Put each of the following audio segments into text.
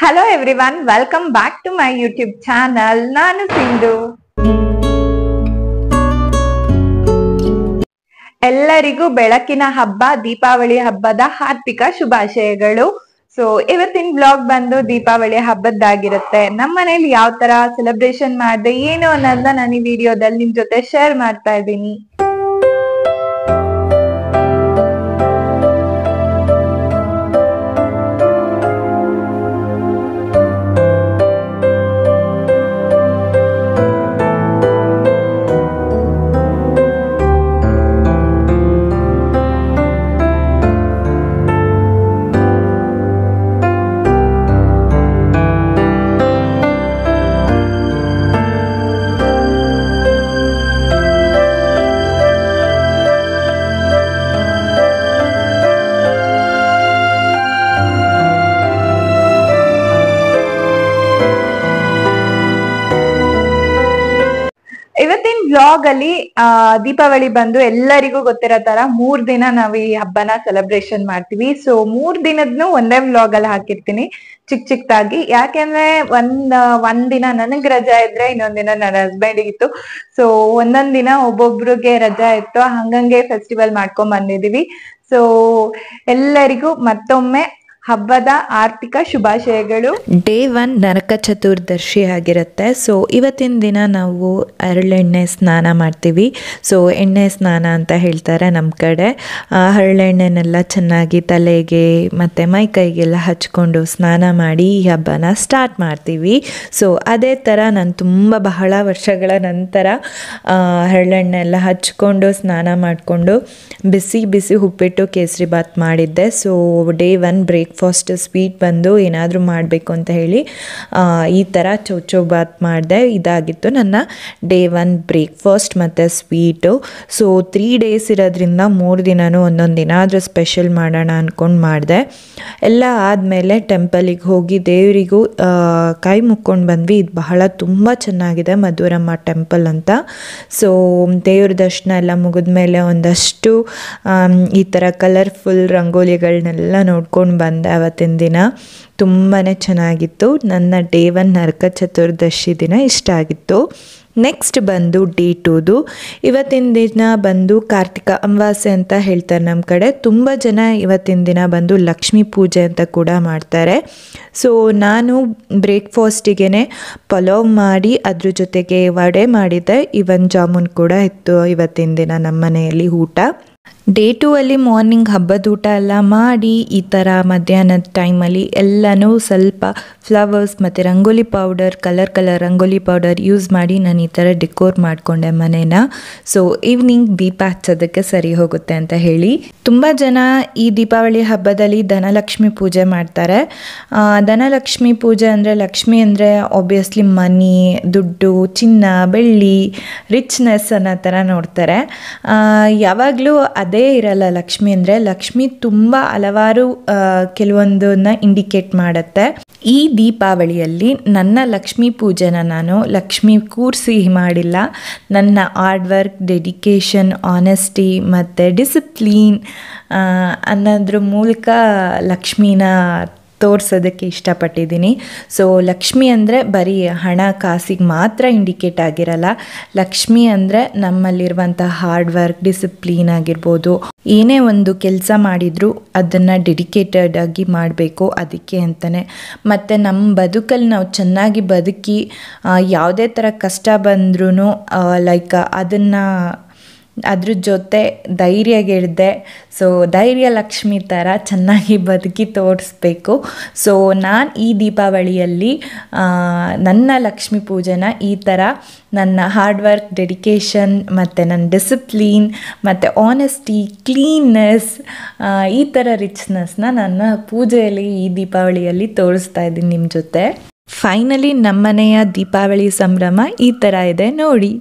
Hello everyone, welcome back to my YouTube channel. ನಾನು ಸಿಂಧು. ಎಲ್ಲರಿಗೂ ಬೆಳಕಿನ ಹಬ್ಬ ದೀಪಾವಳಿ ಹಬ್ಬದ ಹಾರ್ದಿಕ ಶುಭಾಶಯಗಳು. ಸೊ ಇವತ್ತಿನ ಬ್ಲಾಗ್ ಬಂದು ದೀಪಾವಳಿ ಹಬ್ಬದ್ದಾಗಿರುತ್ತೆ. ನಮ್ಮ ಮನೇಲಿ ಯಾವ ತರ ಸೆಲೆಬ್ರೇಷನ್ ಮಾಡಿದೆ ಏನು ಅನ್ನೋದನ್ನ ನಾನು ಈ ವಿಡಿಯೋದಲ್ಲಿ ನಿಮ್ ಜೊತೆ ಶೇರ್ ಮಾಡ್ತಾ ಇದ್ದೀನಿ. ಇವತ್ತಿನ ವ್ಲಾಗ್ ಅಲ್ಲಿ ದೀಪಾವಳಿ ಬಂದು ಎಲ್ಲರಿಗೂ ಗೊತ್ತಿರೋ ತರ 3 ದಿನ ನಾವು ಈ ಹಬ್ಬನ ಸೆಲೆಬ್ರೇಷನ್ ಮಾಡ್ತೀವಿ. ಸೊ 3 ದಿನದ್ನು ಒಂದೇ ವ್ಲಾಗ್ ಅಲ್ಲಿ ಹಾಕಿರ್ತೀನಿ ಚಿಕ್ಕದಾಗಿ. ಯಾಕೆಂದ್ರೆ ಒಂದ್ ದಿನ ನನಗ್ ರಜಾ ಇದ್ರೆ ಇನ್ನೊಂದ್ ದಿನ ನನ್ನ ಹಸ್ಬೆಂಡ್ ಇತ್ತು. ಸೊ ಒಂದೊಂದ್ ದಿನ ಒಬ್ಬೊಬ್ರಿಗೆ ರಜಾ ಇತ್ತು, ಹಂಗಂಗೆ ಫೆಸ್ಟಿವಲ್ ಮಾಡ್ಕೊಂಡ್ ಬಂದಿದೀವಿ. ಸೊ ಎಲ್ಲರಿಗೂ ಮತ್ತೊಮ್ಮೆ ಹಬ್ಬದ ಆರ್ಥಿಕ ಶುಭಾಶಯಗಳು. ಡೇ 1 ನರಕ ಚತುರ್ದಶಿ ಆಗಿರುತ್ತೆ. ಸೊ ಇವತ್ತಿನ ದಿನ ನಾವು ಹರಳೆಣ್ಣೆ ಸ್ನಾನ ಮಾಡ್ತೀವಿ. ಸೊ ಎಣ್ಣೆ ಸ್ನಾನ ಅಂತ ಹೇಳ್ತಾರೆ ನಮ್ಮ ಕಡೆ. ಹರಳೆಣ್ಣೆನೆಲ್ಲ ಚೆನ್ನಾಗಿ ತಲೆಗೆ ಮತ್ತು ಮೈ ಕೈಗೆಲ್ಲ ಹಚ್ಕೊಂಡು ಸ್ನಾನ ಮಾಡಿ ಈ ಹಬ್ಬನ ಸ್ಟಾರ್ಟ್ ಮಾಡ್ತೀವಿ. ಸೊ ಅದೇ ಥರ ನಾನು ಬಹಳ ವರ್ಷಗಳ ನಂತರ ಹರಳೆಣ್ಣೆ ಎಲ್ಲ ಹಚ್ಕೊಂಡು ಸ್ನಾನ ಮಾಡಿಕೊಂಡು ಬಿಸಿ ಬಿಸಿ ಉಪ್ಪಿಟ್ಟು ಕೇಸರಿ ಬಾತ್ ಮಾಡಿದ್ದೆ. ಸೊ ಡೇ 1 ಬ್ರೇಕ್ಫಾಸ್ಟ್ ಸ್ವೀಟ್ ಬಂದು ಏನಾದರೂ ಮಾಡಬೇಕು ಅಂತ ಹೇಳಿ ಈ ಥರ ಚೌಚೌ ಬಾತ್ ಮಾಡಿದೆ. ಇದಾಗಿತ್ತು ನನ್ನ ಡೇ 1 ಬ್ರೇಕ್ಫಾಸ್ಟ್ ಮತ್ತು ಸ್ವೀಟು. ಸೊ 3 ಡೇಸ್ ಇರೋದ್ರಿಂದ 3 ದಿನವೂ ಒಂದೊಂದು ದಿನ ಆದರೂ ಸ್ಪೆಷಲ್ ಮಾಡೋಣ ಅಂದ್ಕೊಂಡು ಮಾಡಿದೆ. ಎಲ್ಲ ಆದಮೇಲೆ ಟೆಂಪಲಿಗೆ ಹೋಗಿ ದೇವರಿಗೂ ಕೈ ಮುಕ್ಕೊಂಡು ಬಂದ್ವಿ. ಇದು ತುಂಬ ಚೆನ್ನಾಗಿದೆ, ಮಧುರಮ್ಮ ಟೆಂಪಲ್ ಅಂತ. ಸೊ ದೇವ್ರ ದರ್ಶನ ಎಲ್ಲ ಮುಗಿದ್ಮೇಲೆ ಒಂದಷ್ಟು ಈ ಥರ ಕಲರ್ಫುಲ್ ರಂಗೋಲಿಗಳನ್ನೆಲ್ಲ ನೋಡ್ಕೊಂಡು ಬಂದೆ. ಅವತ್ತಿನ ದಿನ ತುಂಬಾ ಚೆನ್ನಾಗಿತ್ತು. ನನ್ನ ಡೇ 1 ನರಕ ಚತುರ್ದಶಿ ದಿನ ಇಷ್ಟ ಆಗಿತ್ತು. ನೆಕ್ಸ್ಟ್ ಬಂದು ಡೇ 2ದು. ಇವತ್ತಿನ ದಿನ ಬಂದು ಕಾರ್ತಿಕ ಅಮಾವಾಸ್ಯೆ ಅಂತ ಹೇಳ್ತಾರೆ ನಮ್ಮ ಕಡೆ. ತುಂಬ ಜನ ಇವತ್ತಿನ ದಿನ ಬಂದು ಲಕ್ಷ್ಮೀ ಪೂಜೆ ಅಂತ ಕೂಡ ಮಾಡ್ತಾರೆ. ಸೊ ನಾನು ಬ್ರೇಕ್ಫಾಸ್ಟಿಗೆ ಪಲಾವ್ ಮಾಡಿ ಅದ್ರ ಜೊತೆಗೆ ವಡೆ ಮಾಡಿದ್ದೆ. ಇವನ್ ಜಾಮೂನ್ ಕೂಡ ಇತ್ತು ಇವತ್ತಿನ ದಿನ ನಮ್ಮ ಮನೆಯಲ್ಲಿ ಊಟ. ಡೇ 2 ಅಲ್ಲಿ ಮಾರ್ನಿಂಗ್ ಹಬ್ಬದ ಊಟ ಎಲ್ಲ ಮಾಡಿ ಈ ಥರ ಮಧ್ಯಾಹ್ನದ ಟೈಮಲ್ಲಿ ಎಲ್ಲನೂ ಸ್ವಲ್ಪ ಫ್ಲವರ್ಸ್ ಮತ್ತು rangoli powder colour rangoli powder use ಮಾಡಿ ನಾನು ಈ ಥರ ಡೆಕೋರ್ ಮಾಡಿಕೊಂಡೆ ಮನೇನ. ಸೊ ಈವ್ನಿಂಗ್ ದೀಪ ಹಚ್ಚೋದಕ್ಕೆ ಸರಿ ಹೋಗುತ್ತೆ ಅಂತ ಹೇಳಿ. ತುಂಬ ಜನ ಈ ದೀಪಾವಳಿ ಹಬ್ಬದಲ್ಲಿ ಧನಲಕ್ಷ್ಮಿ ಪೂಜೆ ಮಾಡ್ತಾರೆ. ಧನಲಕ್ಷ್ಮಿ ಪೂಜೆ ಅಂದರೆ ಲಕ್ಷ್ಮಿ ಅಂದರೆ ಆಬ್ವಿಯಸ್ಲಿ ಮನಿ, ದುಡ್ಡು, ಚಿನ್ನ, ಬೆಳ್ಳಿ, ರಿಚ್ನೆಸ್ ಅನ್ನೋ ಥರ ನೋಡ್ತಾರೆ. ಯಾವಾಗಲೂ ಅದೇ ಇರಲ್ಲ. ಲಕ್ಷ್ಮಿ ಅಂದರೆ ಲಕ್ಷ್ಮಿ ತುಂಬ ಹಲವಾರು ಕೆಲವೊಂದನ್ನ ಇಂಡಿಕೇಟ್ ಮಾಡುತ್ತೆ. ಈ ದೀಪಾವಳಿಯಲ್ಲಿ ನನ್ನ ಲಕ್ಷ್ಮೀ ಪೂಜೆನ ನಾನು ಲಕ್ಷ್ಮಿ ಕೂರಿಸಿ ಮಾಡಿಲ್ಲ. ನನ್ನ ಹಾರ್ಡ್ ವರ್ಕ್, ಡೆಡಿಕೇಶನ್, ಆನೆಸ್ಟಿ ಮತ್ತು ಡಿಸಿಪ್ಲೀನ್ ಅನ್ನೋದ್ರ ಮೂಲಕ ಲಕ್ಷ್ಮೀನ ತೋರಿಸೋದಕ್ಕೆ ಇಷ್ಟಪಟ್ಟಿದ್ದೀನಿ. ಸೊ ಲಕ್ಷ್ಮಿ ಅಂದರೆ ಬರೀ ಹಣ ಕಾಸಿಗೆ ಮಾತ್ರ ಇಂಡಿಕೇಟ್ ಆಗಿರಲ್ಲ. ಲಕ್ಷ್ಮಿ ಅಂದರೆ ನಮ್ಮಲ್ಲಿರುವಂಥ ಹಾರ್ಡ್ ವರ್ಕ್, ಡಿಸಿಪ್ಲೀನ್ ಆಗಿರ್ಬೋದು. ಏನೇ ಒಂದು ಕೆಲಸ ಮಾಡಿದರೂ ಅದನ್ನು ಡೆಡಿಕೇಟೆಡ್ ಆಗಿ ಮಾಡಬೇಕು, ಅದಕ್ಕೆ ಅಂತಲೇ. ಮತ್ತು ನಮ್ಮ ಬದುಕಲ್ಲಿ ನಾವು ಚೆನ್ನಾಗಿ ಬದುಕಿ ಯಾವುದೇ ಥರ ಕಷ್ಟ ಬಂದ್ರೂ ಲೈಕ್ ಅದ್ರ ಜೊತೆ ಧೈರ್ಯಗೆಳ್ದೆ. ಸೊ ಧೈರ್ಯ ಲಕ್ಷ್ಮಿ ಥರ ಚೆನ್ನಾಗಿ ಬದುಕಿ ತೋರಿಸ್ಬೇಕು. ಸೊ ನಾನು ಈ ದೀಪಾವಳಿಯಲ್ಲಿ ನನ್ನ ಲಕ್ಷ್ಮಿ ಪೂಜೆನ ಈ ಥರ ನನ್ನ ಹಾರ್ಡ್ ವರ್ಕ್, ಡೆಡಿಕೇಶನ್ ಮತ್ತು ನನ್ನ ಡಿಸಿಪ್ಲೀನ್ ಮತ್ತು ಆನೆಸ್ಟಿ, ಕ್ಲೀನ್ನೆಸ್, ಈ ಥರ ರಿಚ್ನೆಸ್ನ ನನ್ನ ಪೂಜೆಯಲ್ಲಿ ಈ ದೀಪಾವಳಿಯಲ್ಲಿ ತೋರಿಸ್ತಾ ಇದ್ದೀನಿ ನಿಮ್ಮ ಜೊತೆ. ಫೈನಲಿ ನಮ್ಮನೆಯ ದೀಪಾವಳಿ ಸಂಭ್ರಮ ಈ ಥರ ಇದೆ ನೋಡಿ.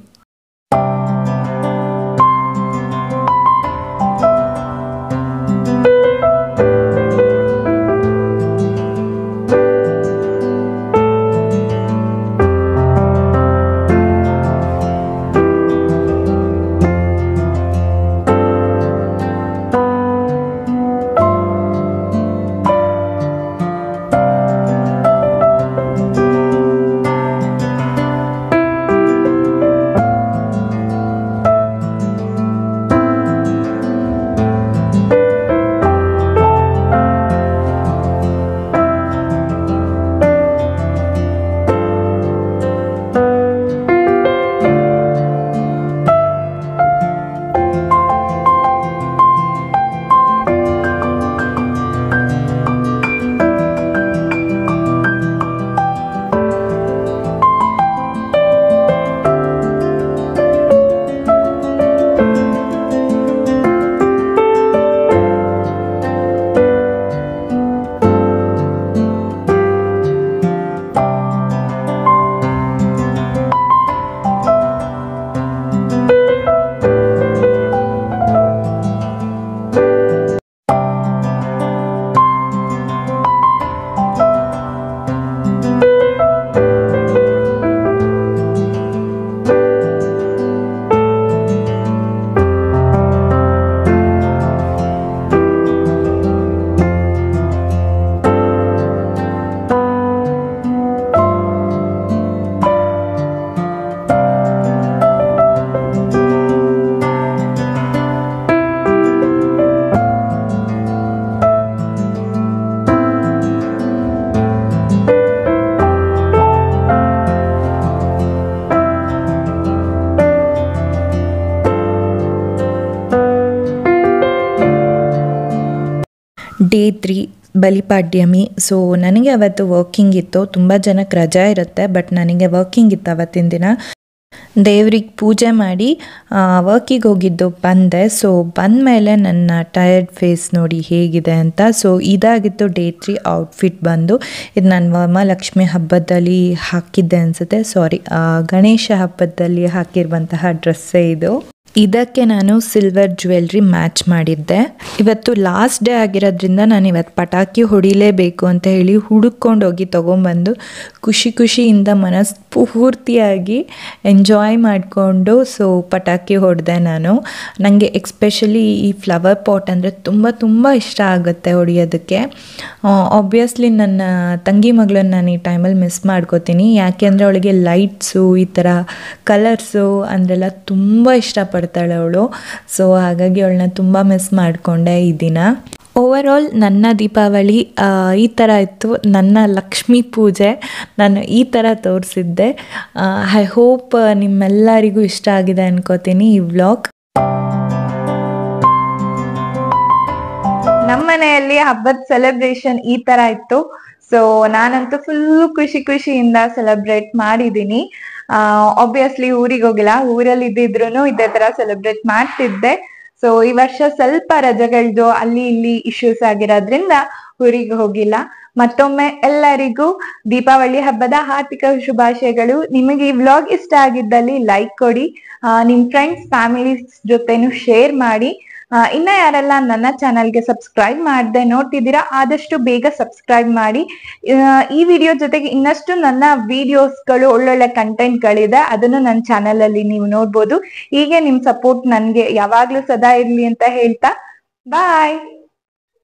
ಡೇ 3 ಬಲಿಪಾಡ್ಯಮಿ. ಸೊ ನನಗೆ ಅವತ್ತು ವರ್ಕಿಂಗ್ ಇತ್ತು, ತುಂಬ ಜನಕ್ಕೆ ರಜಾ ಇರುತ್ತೆ, ಬಟ್ ನನಗೆ ವರ್ಕಿಂಗ್ ಇತ್ತು ಅವತ್ತಿನ ದಿನ. ದೇವ್ರಿಗೆ ಪೂಜೆ ಮಾಡಿ ವರ್ಕಿಗೆ ಹೋಗಿದ್ದು ಬಂದೆ. ಸೊ ಬಂದಮೇಲೆ ನನ್ನ ಟಯರ್ಡ್ ಫೇಸ್ ನೋಡಿ ಹೇಗಿದೆ ಅಂತ. ಸೊ ಇದಾಗಿತ್ತು ಡೇ 3 ಔಟ್ಫಿಟ್ ಬಂದು. ಇದು ನಾನು ವರಮಹಾಲಕ್ಷ್ಮಿ ಹಬ್ಬದಲ್ಲಿ ಹಾಕಿದ್ದೆ ಅನಿಸುತ್ತೆ, ಗಣೇಶ ಹಬ್ಬದಲ್ಲಿ ಹಾಕಿರುವಂತಹ ಡ್ರೆಸ್ಸೇ ಇದು. ಇದಕ್ಕೆ ನಾನು ಸಿಲ್ವರ್ ಜ್ಯುವೆಲ್ರಿ ಮ್ಯಾಚ್ ಮಾಡಿದ್ದೆ. ಇವತ್ತು ಲಾಸ್ಟ್ ಡೇ ಆಗಿರೋದ್ರಿಂದ ನಾನು ಇವತ್ತು ಪಟಾಕಿ ಹೊಡಿಲೇಬೇಕು ಅಂತ ಹೇಳಿ ಹುಡುಕೊಂಡು ಹೋಗಿ ತೊಗೊಂಬಂದು ಖುಷಿಯಿಂದ ಮನಸ್ಫೂರ್ತಿಯಾಗಿ ಎಂಜಾಯ್ ಮಾಡಿಕೊಂಡು ಪಟಾಕಿ ಹೊಡೆದೆ ನಾನು. ನನಗೆ ಎಕ್ಸ್ಪೆಷಲಿ ಈ ಫ್ಲವರ್ ಪಾಟ್ ಅಂದರೆ ತುಂಬ ಇಷ್ಟ ಆಗುತ್ತೆ ಹೊಡೆಯೋದಕ್ಕೆ. ಆಬ್ವಿಯಸ್ಲಿ ನನ್ನ ತಂಗಿ ಮಗಳನ್ನ ನಾನು ಈ ಟೈಮಲ್ಲಿ ಮಿಸ್ ಮಾಡ್ಕೋತೀನಿ, ಯಾಕೆ ಅಂದರೆ ಅವಳಿಗೆ ಲೈಟ್ಸು ಈ ಥರ ಕಲರ್ಸು ಅಂದ್ರೆಲ್ಲ ತುಂಬ ಇಷ್ಟಪಡ್ತಾಳೆ ಅವಳು. ಸೊ ಹಾಗಾಗಿ ಅವಳನ್ನ ತುಂಬ ಮಿಸ್ ಮಾಡಿಕೊಂಡೆ ಈ ದಿನ. ಓವರಾಲ್ ನನ್ನ ದೀಪಾವಳಿ ಈ ಥರ ಇತ್ತು. ನನ್ನ ಲಕ್ಷ್ಮೀ ಪೂಜೆ ನಾನು ಈ ಥರ ತೋರಿಸಿದ್ದೆ. ಐ ಹೋಪ್ ನಿಮ್ಮೆಲ್ಲರಿಗೂ ಇಷ್ಟ ಆಗಿದೆ ಅನ್ಕೋತೀನಿ ಈ ವ್ಲಾಗ್. ನಮ್ಮ ಮನೆಯಲ್ಲಿ ಹಬ್ಬದ ಸೆಲೆಬ್ರೇಷನ್ ಈ ತರ ಇತ್ತು. ಸೊ ನಾನಂತೂ ಫುಲ್ ಖುಷಿಯಿಂದ ಸೆಲೆಬ್ರೇಟ್ ಮಾಡಿದೀನಿ. ಆಬ್ವಿಯಸ್ಲಿ ಊರಿಗೆ ಹೋಗಿಲ್ಲ, ಊರಲ್ಲಿ ಇದ್ದಿದ್ರು ಇದೇ ತರ ಸೆಲೆಬ್ರೇಟ್ ಮಾಡ್ತಿದ್ದೆ. ಸೊ ಈ ವರ್ಷ ಸ್ವಲ್ಪ ರಜೆಗಳದ್ದು ಅಲ್ಲಿ ಇಲ್ಲಿ ಇಶ್ಯೂಸ್ ಆಗಿರೋದ್ರಿಂದ ಊರಿಗೆ ಹೋಗಿಲ್ಲ. ಮತ್ತೊಮ್ಮೆ ಎಲ್ಲರಿಗೂ ದೀಪಾವಳಿ ಹಬ್ಬದ ಹಾರ್ದಿಕ ಶುಭಾಶಯಗಳು. ನಿಮಗೆ ಈ ವ್ಲಾಗ್ ಇಷ್ಟ ಆಗಿದ್ದಲ್ಲಿ ಲೈಕ್ ಕೊಡಿ, ನಿಮ್ ಫ್ರೆಂಡ್ಸ್ ಫ್ಯಾಮಿಲೀಸ್ ಜೊತೆನೂ ಶೇರ್ ಮಾಡಿ. ಇನ್ನ ಯಾರೆಲ್ಲ ನನ್ನ ಚಾನಲ್ಗೆ ಸಬ್ಸ್ಕ್ರೈಬ್ ಮಾಡದೆ ನೋಡ್ತಿದ್ದೀರಾ, ಆದಷ್ಟು ಬೇಗ ಸಬ್ಸ್ಕ್ರೈಬ್ ಮಾಡಿ. ಈ ವಿಡಿಯೋ ಜೊತೆಗೆ ಇನ್ನಷ್ಟು ನನ್ನ ವಿಡಿಯೋಸ್ಗಳು ಒಳ್ಳೊಳ್ಳೆ ಕಂಟೆಂಟ್ಗಳಿದೆ, ಅದನ್ನು ನನ್ನ ಚಾನಲ್ ಅಲ್ಲಿ ನೀವು ನೋಡ್ಬೋದು. ಹೀಗೆ ನಿಮ್ ಸಪೋರ್ಟ್ ನನ್ಗೆ ಯಾವಾಗ್ಲೂ ಸದಾ ಇರ್ಲಿ ಅಂತ ಹೇಳ್ತಾ ಬಾಯ್.